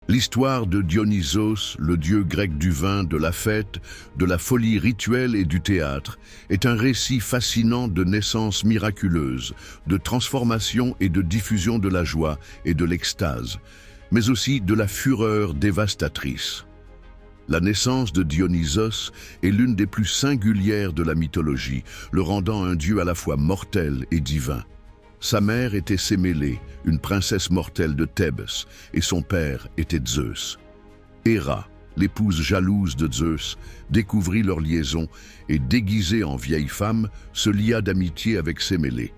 L'histoire de Dionysos, le dieu grec du vin, de la fête, de la folie rituelle et du théâtre, est un récit fascinant de naissance miraculeuse, de transformation et de diffusion de la joie et de l'extase, mais aussi de la fureur dévastatrice. La naissance de Dionysos est l'une des plus singulières de la mythologie, le rendant un dieu à la fois mortel et divin. Sa mère était Sémélé, une princesse mortelle de Thèbes, et son père était Zeus. Héra, l'épouse jalouse de Zeus, découvrit leur liaison et, déguisée en vieille femme, se lia d'amitié avec Sémélé.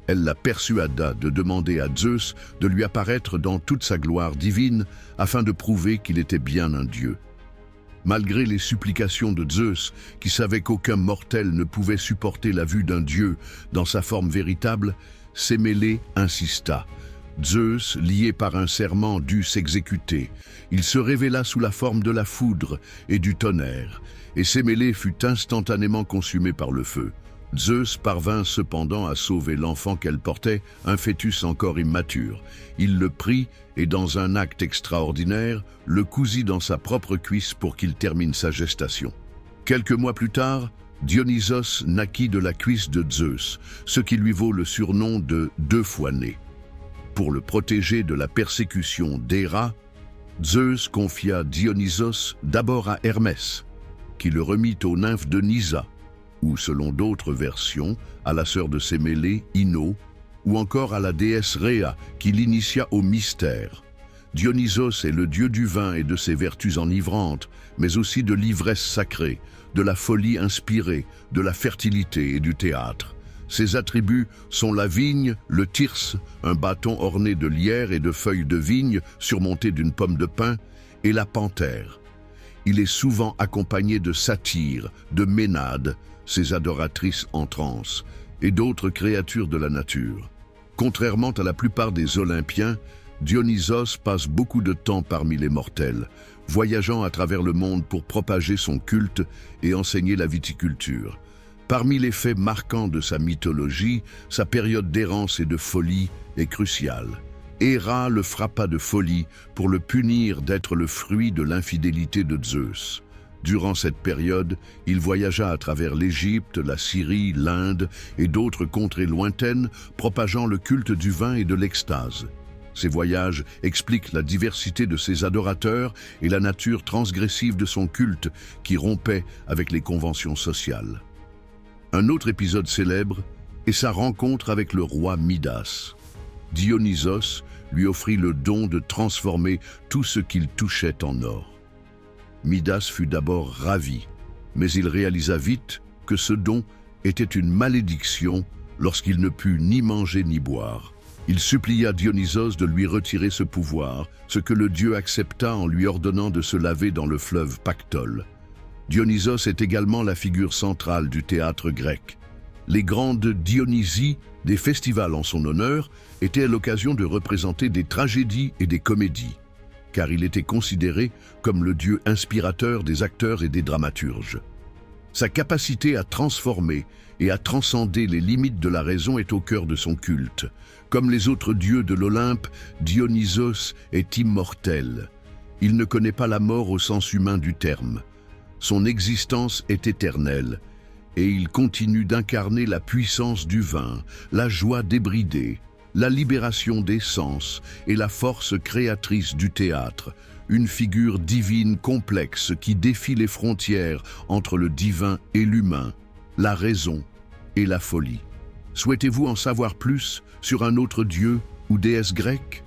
Elle la persuada de demander à Zeus de lui apparaître dans toute sa gloire divine afin de prouver qu'il était bien un dieu. Malgré les supplications de Zeus, qui savait qu'aucun mortel ne pouvait supporter la vue d'un dieu dans sa forme véritable, Sémélé insista. Zeus, lié par un serment, dut s'exécuter. Il se révéla sous la forme de la foudre et du tonnerre, et Sémélé fut instantanément consumé par le feu. Zeus parvint cependant à sauver l'enfant qu'elle portait, un fœtus encore immature. Il le prit et, dans un acte extraordinaire, le cousit dans sa propre cuisse pour qu'il termine sa gestation. Quelques mois plus tard, Dionysos naquit de la cuisse de Zeus, ce qui lui vaut le surnom de « deux fois né ». Pour le protéger de la persécution d'Héra, Zeus confia Dionysos d'abord à Hermès, qui le remit aux nymphes de Nysa, ou selon d'autres versions, à la sœur de Sémélé, Ino, ou encore à la déesse Rhéa, qui l'initia au mystère. Dionysos est le dieu du vin et de ses vertus enivrantes, mais aussi de l'ivresse sacrée, de la folie inspirée, de la fertilité et du théâtre. Ses attributs sont la vigne, le thyrse, un bâton orné de lierre et de feuilles de vigne surmonté d'une pomme de pin, et la panthère. Il est souvent accompagné de satyres, de ménades, ses adoratrices en transe, et d'autres créatures de la nature. Contrairement à la plupart des Olympiens, Dionysos passe beaucoup de temps parmi les mortels, voyageant à travers le monde pour propager son culte et enseigner la viticulture. Parmi les faits marquants de sa mythologie, sa période d'errance et de folie est cruciale. Héra le frappa de folie pour le punir d'être le fruit de l'infidélité de Zeus. Durant cette période, il voyagea à travers l'Égypte, la Syrie, l'Inde et d'autres contrées lointaines, propageant le culte du vin et de l'extase. Ces voyages expliquent la diversité de ses adorateurs et la nature transgressive de son culte qui rompait avec les conventions sociales. Un autre épisode célèbre est sa rencontre avec le roi Midas. Dionysos lui offrit le don de transformer tout ce qu'il touchait en or. Midas fut d'abord ravi, mais il réalisa vite que ce don était une malédiction lorsqu'il ne put ni manger ni boire. Il supplia Dionysos de lui retirer ce pouvoir, ce que le dieu accepta en lui ordonnant de se laver dans le fleuve Pactole. Dionysos est également la figure centrale du théâtre grec. Les grandes Dionysies, des festivals en son honneur, étaient l'occasion de représenter des tragédies et des comédies, car il était considéré comme le dieu inspirateur des acteurs et des dramaturges. Sa capacité à transformer et à transcender les limites de la raison est au cœur de son culte. Comme les autres dieux de l'Olympe, Dionysos est immortel. Il ne connaît pas la mort au sens humain du terme. Son existence est éternelle, et il continue d'incarner la puissance du vin, la joie débridée, la libération des sens et la force créatrice du théâtre, une figure divine complexe qui défie les frontières entre le divin et l'humain, la raison et la folie. Souhaitez-vous en savoir plus sur un autre dieu ou déesse grecque ?